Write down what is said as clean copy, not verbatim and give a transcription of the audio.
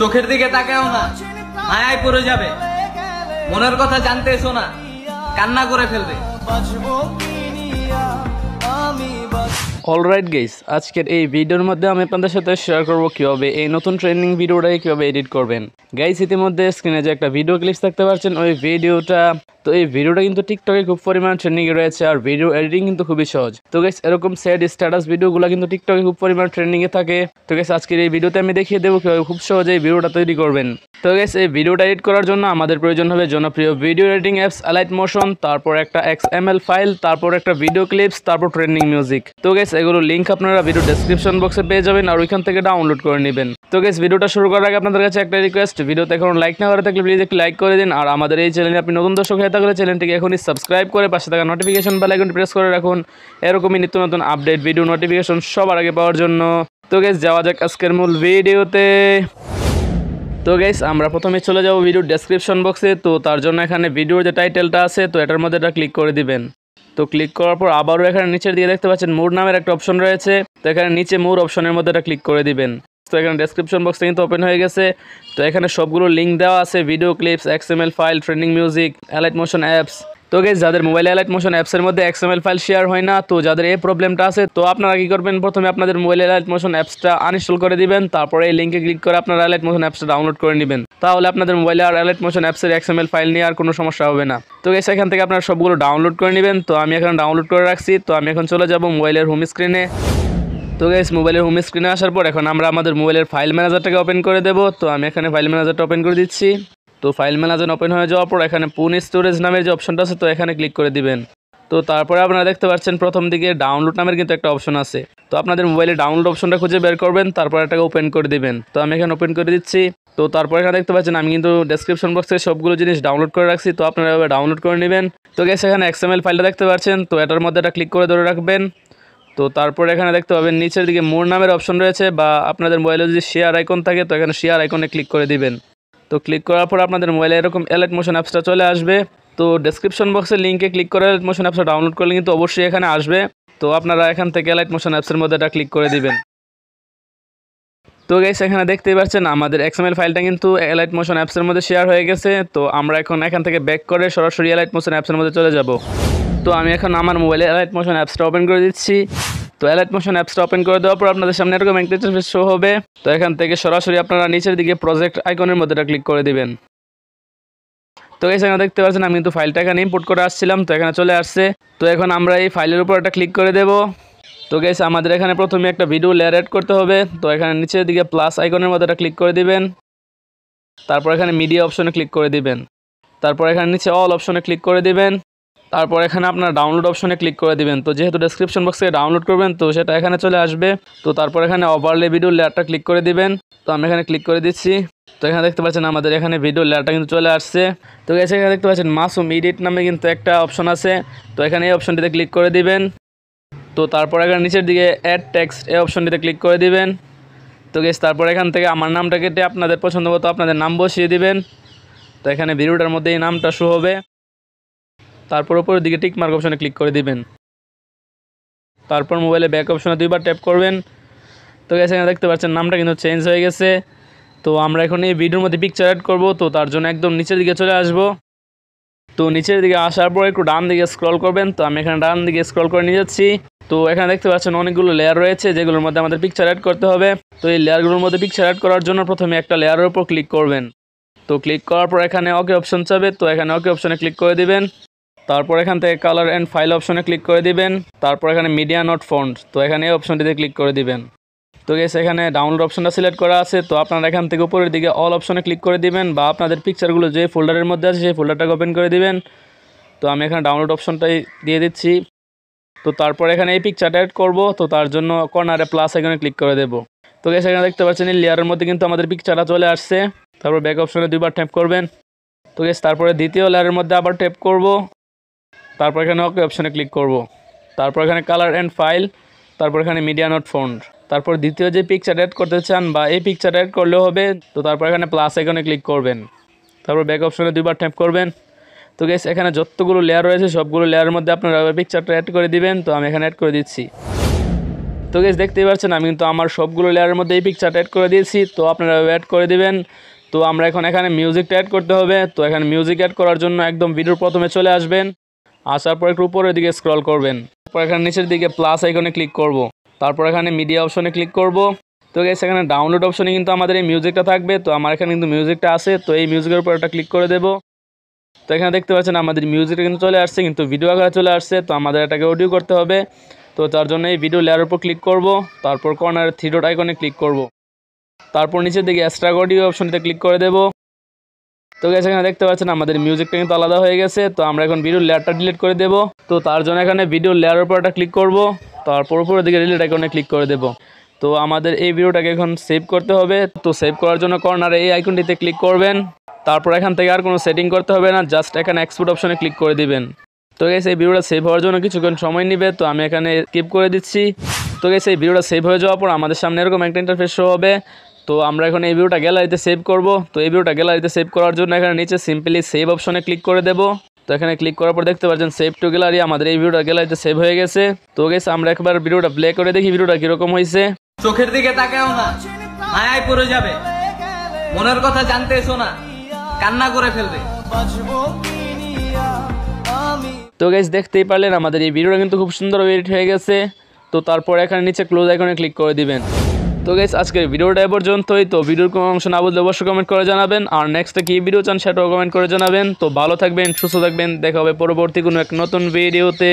চোখের দিকে তাকাও না, মায়ায় পড়ে যাবে। মনের কথা জানতে এসো না, কান্না করে ফেলবে। অলরাইট গাইস, আজকের এই ভিডিওর মধ্যে আমি আপনাদের সাথে শেয়ার করব কিভাবে এই নতুন ট্রেন্ডিং ভিডিওটাকে কিভাবে এডিট করবেন। গাইস, ইতিমধ্যে স্ক্রিনে যে একটা ভিডিও ক্লিপস দেখতে পাচ্ছেন, ওই ভিডিওটা কিন্তু টিকটকে খুব পরিমাণ ট্রেন্ডিং এ রয়েছে, আর ভিডিও এডিটিং কিন্তু খুবই সহজ। তো গাইস, এরকম স্যাড স্ট্যাটাস ভিডিওগুলো কিন্তু টিকটকে খুব পরিমাণ ট্রেন্ডিং এ থাকে। তো গাইস, আজকের এই ভিডিওতে আমি দেখিয়ে দেবো কিভাবে খুব সহজে এই ভিডিওটা তৈরি করবেন। তো গাইস, এই ভিডিওটা এডিট করার জন্য আমাদের প্রয়োজন হবে জনপ্রিয় video editing apps elite motion, তারপর একটা XML ফাইল, তারপর একটা ভিডিও ক্লিপস, তারপর ট্রেন্ডিং মিউজিক। তো গাইস, এগুলো লিংক আপনারা ভিডিও ডেসক্রিপশন বক্সে পেয়ে যাবেন, আর ওইখান থেকে ডাউনলোড করে নেবেন। তো গাইস, ভিডিওটা শুরু করার আগে আপনাদের কাছে একটা রিকোয়েস্ট, ভিডিওতে এখন লাইক না করে থাকলে প্লিজ একটু লাইক করে দিন, আর আমাদের এই চ্যানেলে আপনি নতুন দর্শক হয়ে থাকলে চ্যানেলটিকে এখনই সাবস্ক্রাইব করে পাশে থাকা নোটিফিকেশন বেল আইকনটি প্রেস করে রাখুন, এরকমই নিত্য নতুন আপডেট ভিডিও নোটিফিকেশন সবার আগে পাওয়ার জন্য। তো গাইস, যাওয়া যাক আজকের মূল ভিডিওতে। তো গাইস, আমরা প্রথমে চলে যাব ভিডিওর ডেসক্রিপশন বক্সে। তো তার জন্য এখানে ভিডিওর যে টাইটেলটা আছে, তো এটার মধ্যে এটা ক্লিক করে দিবেন। তো ক্লিক করার পর আবারও এখানে নিচের দিকে দেখতে পাচ্ছেন মোর নামের একটা অপশন রয়েছে, তো এখানে নিচে মোর অপশনের মধ্যে এটা ক্লিক করে দিবেন। তো এখানে ডেসক্রিপশন বক্সটা কিন্তু ওপেন হয়ে গেছে। তো এখানে সবগুলো লিঙ্ক দেওয়া আছে, video clips, XML file, trending music, Alight Motion apps. তো গাইস, যাদের মোবাইলে এলাইট মোশন অ্যাপসের মধ্যে XML ফাইল শেয়ার হয় না, তো যাদের এই প্রবলেমটা আছে, তো আপনারা কি করবেন, প্রথমে আপনাদের মোবাইলে এলাইট মোশন অ্যাপসটা আনইনস্টল করে দিবেন, তারপরে এই লিঙ্কে ক্লিক করে আপনারা এলাইট মোশন অ্যাপসটা ডাউনলোড করে নেবেন। তাহলে আপনাদের মোবাইলে আর এলাইট মোশন অ্যাপসের XML ফাইল নিয়ে আর কোনো সমস্যা হবে না। তো গাইস, এখান থেকে আপনারা সবগুলো ডাউনলোড করে নেবেন। তো আমি এখন ডাউনলোড করে রাখছি। তো আমি এখন চলে যাব মোবাইলের হোম স্ক্রিনে। তো গাইস, মোবাইলের হোম স্ক্রিনে আসার পর এখন আমরা আমাদের মোবাইলের ফাইল ম্যানেজারটাকে ওপেন করে দেব। তো আমি এখানে ফাইল ম্যানেজারটা ওপেন করে দিচ্ছি। তো ফাইল ম্যানেজার ওপেন হয়ে যাওয়ার পর এখানে পুন স্টোরেজ নামের যে অপশনটা আছে, তো এখানে ক্লিক করে দিবেন। তো তারপরে আপনারা দেখতে পাচ্ছেন প্রথম দিকে ডাউনলোড নামের কিন্তু একটা অপশন আছে। তো আপনাদের মোবাইলে ডাউনলোড অপশনটা খুঁজে বের করবেন, তারপর এটাকে ওপেন করে দিবেন। তো আমি এখানে ওপেন করে দিচ্ছি। তো তারপর এখানে দেখতে পাচ্ছেন আমি কিন্তু ডেসক্রিপশন বক্সে সবগুলো জিনিস ডাউনলোড করে রাখছি, তো আপনারা এভাবে ডাউনলোড করে নেবেন। তো গাইস, এখানে XML ফাইলটা দেখতে পাচ্ছেন, তো এটার মধ্যে এটা ক্লিক করে ধরে রাখবেন। তো তারপর এখানে দেখতে পাবেন নিচের দিকে মোর নামের অপশন রয়েছে, বা আপনাদের মোবাইলে যদি শেয়ার আইকন থাকে, তো এখানে শেয়ার আইকনে ক্লিক করে দিবেন। তো ক্লিক করার পর আপনাদের মোবাইলে এরকম এলাইট মোশন অ্যাপসটা চলে আসবে। তো ডেসক্রিপশন বক্সের লিঙ্কে ক্লিক করে এলাইট মোশন অ্যাপসটা ডাউনলোড করলে কিন্তু অবশ্যই এখানে আসবে। তো আপনারা এখান থেকে এলাইট মোশন অ্যাপসের মধ্যে এটা ক্লিক করে দিবেন। তো গাইস, এখানে দেখতেই পাচ্ছেন আমাদের XML ফাইলটা কিন্তু এলাইট মোশন অ্যাপসের মধ্যে শেয়ার হয়ে গেছে। তো আমরা এখন এখান থেকে ব্যাক করে সরাসরি এলাইট মোশন অ্যাপসের মধ্যে চলে যাব। তো আমি এখন আমার মোবাইলে এলাইট মোশন অ্যাপসটা ওপেন করে দিচ্ছি। তো এলাইট মোশন অ্যাপসটা ওপেন করে দেওয়ার পর আপনাদের সামনে এরকম একটা ইন্টারফেস শো হবে। তো এখান থেকে সরাসরি আপনারা নিচের দিকে প্রজেক্ট আইকনের মধ্যে এটা ক্লিক করে দিবেন। তো গাইস, এখানে দেখতে পাচ্ছেন আমি কিন্তু ফাইলটা এখানে ইম্পোর্ট করে আসছিলাম, তো এখানে চলে আসছে। তো এখন আমরা এই ফাইলের উপর একটা ক্লিক করে দেব। তো গাইস, আমাদের এখানে প্রথমে একটা ভিডিও লেয়ার অ্যাড করতে হবে। তো এখানে নিচের দিকে প্লাস আইকনের মধ্যে এটা ক্লিক করে দিবেন, তারপর এখানে মিডিয়া অপশনে ক্লিক করে দিবেন, তারপর এখানে নিচে অল অপশনে ক্লিক করে দিবেন, তারপর এখানে আপনার ডাউনলোড অপশনে ক্লিক করে দিবেন। তো যেহেতু ডেসক্রিপশন বক্সে ডাউনলোড করবেন, তো সেটা এখানে চলে আসবে। তো তারপর এখানে ওভারলে ভিডিও লেয়ারটা ক্লিক করে দিবেন। তো আমি এখানে ক্লিক করে দিচ্ছি। তো এখানে দেখতে পাচ্ছেন আমাদের এখানে ভিডিও লেয়ারটা কিন্তু চলে আসছে। তো এখানে দেখতে পাচ্ছেন মাসুম এডিট নামে কিন্তু একটা অপশন আছে, তো এখানে এই অপশনটিতে ক্লিক করে দিবেন। তো তারপর এখানে নিচের দিকে অ্যাড টেক্সট এই অপশনটিতে ক্লিক করে দিবেন। তো গাইস, তারপর এখান থেকে আমার নামটা কেটে আপনাদের পছন্দ মতো আপনাদের নাম বসিয়ে দিবেন। তো এখানে ভিডিওটার মধ্যে এই নামটা শো হবে। তারপর উপরের দিকে টিক মার্ক অপশনে ক্লিক করে দিবেন। তারপর মোবাইলে ব্যাক অপশনে দুইবার ট্যাপ করবেন। তো গাইস, এখানে দেখতে পাচ্ছেন নামটা কিন্তু চেঞ্জ হয়ে গেছে। তো আমরা এখন এই ভিডিওর মধ্যে পিকচার অ্যাড করব। তো তার জন্য একদম নিচের দিকে চলে আসব। তো নিচের দিকে আসার পর একটু ডান দিকে স্ক্রল করবেন। তো আমি এখানে ডান দিকে স্ক্রল করে নিয়ে যাচ্ছি। তো এখানে দেখতে পাচ্ছেন অনেকগুলো লেয়ার রয়েছে, যেগুলোর মধ্যে আমাদের পিকচার অ্যাড করতে হবে। তো এই লেয়ারগুলোর মধ্যে পিকচার অ্যাড করার জন্য প্রথমে একটা লেয়ারের উপর ক্লিক করবেন। তো ক্লিক করার পর এখানে ওকে অপশন চাবে, তো এখানে ওকে অপশনে ক্লিক করে দিবেন। তারপর এখান থেকে কালার অ্যান্ড ফাইল অপশনে ক্লিক করে দিবেন। তারপর এখানে মিডিয়া নট ফন্ট, তো এখানে এই অপশনটিতে ক্লিক করে দিবেন। তো গাইস, এখানে ডাউনলোড অপশনটা সিলেক্ট করা আছে। তো আপনারা এখান থেকে উপরের দিকে অল অপশনে ক্লিক করে দিবেন, বা আপনাদের পিকচারগুলো যে ফোল্ডারের মধ্যে আছে সেই ফোল্ডারটাকে ওপেন করে দিবেন। তো আমি এখানে ডাউনলোড অপশনটাই দিয়ে দিচ্ছি। তো তারপর এখানে এই পিকচারটা অ্যাড করব। তো তার জন্য কর্নারে প্লাস আইকনে ক্লিক করে দেব। তো গাইস, এখানে দেখতে পাচ্ছেন এই লেয়ারের মধ্যে কিন্তু আমাদের পিকচারটা চলে আসছে। তারপর ব্যাক অপশনে দুইবার ট্যাপ করবেন। তো গাইস, তারপরে দ্বিতীয় লেয়ারের মধ্যে আবার ট্যাপ করব। তারপর এখানে ওকে অপশনে ক্লিক করব। তারপর এখানে কালার অ্যান্ড ফাইল, তারপর এখানে মিডিয়া নট ফন্ট, তারপর দ্বিতীয় যে পিকচার অ্যাড করতে চান বা এই পিকচার অ্যাড করলেও হবে। তো তারপর এখানে প্লাস আইকনে ক্লিক করবেন, তারপর ব্যাক অপশনে দুইবার ট্যাপ করবেন। তো গাইস, এখানে যতগুলো লেয়ার রয়েছে সবগুলো লেয়ারের মধ্যে আপনারা পিকচারটা অ্যাড করে দিবেন। তো আমি এখানে অ্যাড করে দিচ্ছি। তো গাইস দেখতেই পাচ্ছেন আমি কিন্তু আমার সবগুলো লেয়ারের মধ্যে এই পিকচারটা অ্যাড করে দিয়েছি, তো আপনারা অ্যাড করে দিবেন। তো আমরা এখন এখানে মিউজিকটা অ্যাড করতে হবে। তো এখানে মিউজিক অ্যাড করার জন্য একদম ভিডিওর প্রথমে চলে আসবেন, আসার পর একটু উপরের দিকে স্ক্রল করবেন, তারপর এখানে নিচের দিকে প্লাস আইকনে ক্লিক করব, তারপর এখানে মিডিয়া অপশনে ক্লিক করব। তো গাইস এখানে ডাউনলোড অপশনে কিন্তু আমাদের এই মিউজিকটা থাকবে, তো আমার এখানে কিন্তু মিউজিকটা আছে, তো এই মিউজিকের উপর একটা ক্লিক করে দেব। তো এখানে দেখতে পাচ্ছেন আমাদের মিউজিকটা কিন্তু চলে আসছে, কিন্তু ভিডিও আকারে চলে আসছে, তো আমাদের এটাকে অডিও করতে হবে। তো তার জন্য এই ভিডিও লেয়ারের উপর ক্লিক করব, তারপর কর্নারে থ্রি ডট আইকনে ক্লিক করব, তারপর নিচের দিকে এক্সট্রা অডিও অপশনতে ক্লিক করে দেব। তো গাইস এখানে দেখতে পাচ্ছেন আমাদের মিউজিকটা কিন্তু আলাদা হয়ে গেছে, তো আমরা এখন ভিডিও লেয়ারটা ডিলিট করে দেব। তো তার জন্য এখানে ভিডিও লেয়ারের উপর একটা ক্লিক করব, তারপর উপরের দিকে ডিলিট আইকনে ক্লিক করে দেব। তো আমাদের এই ভিডিওটাকে এখন সেভ করতে হবে, তো সেভ করার জন্য কর্নারে এই আইকনটিতে ক্লিক করবেন, তারপর এখান থেকে আর কোনো সেটিং করতে হবে না, জাস্ট এখানে এক্সপোর্ট অপশনে ক্লিক করে দিবেন। তো গাইস এই ভিডিওটা সেভ হওয়ার জন্য কিছুক্ষণ সময় নেবে, তো আমি এখানে স্কিপ করে দিচ্ছি। তো গাইস এই ভিডিওটা সেভ হয়ে যাওয়ার পর আমাদের সামনে এরকম একটা ইন্টারফেস শো হবে। তো আমরা এখন এই ভিডিওটা গ্যালারিতে সেভ করব। তো এই ভিডিওটা গ্যালারিতে সেভ করার জন্য এখানে নিচে সিম্পলি সেভ অপশনে ক্লিক করে দেব। তো এখানে ক্লিক করার পর দেখতে পাচ্ছেন সেভ টু গ্যালারি, আমাদের এই ভিডিওটা গ্যালারিতে সেভ হয়ে গেছে। তো গাইস আমরা একবার ভিডিওটা প্লে করে দেখি ভিডিওটা কিরকম হয়েছে। চোখের দিকে তাকাও না, মায়ায় পড়ে যাবে। মনের কথা জানতে এসো না, কান্না করে ফেলবে। তো গাইস দেখতেই পারলেন আমাদের এই ভিডিওটা কিন্তু খুব সুন্দর এডিট হয়ে গেছে। তো তারপর এখানে নিচে ক্লোজ আইকনে ক্লিক করে দিবেন। তো গাইস আজকের ভিডিওটা এ পর্যন্তই। তো ভিডিওর কোনো অংশ না বুঝলে অবশ্যই কমেন্ট করে জানাবেন, আর নেক্সটে কি ভিডিও চান সেটাও কমেন্ট করে জানাবেন। তো ভালো থাকবেন, সুস্থ থাকবেন, দেখা হবে পরবর্তী কোনো এক নতুন ভিডিওতে।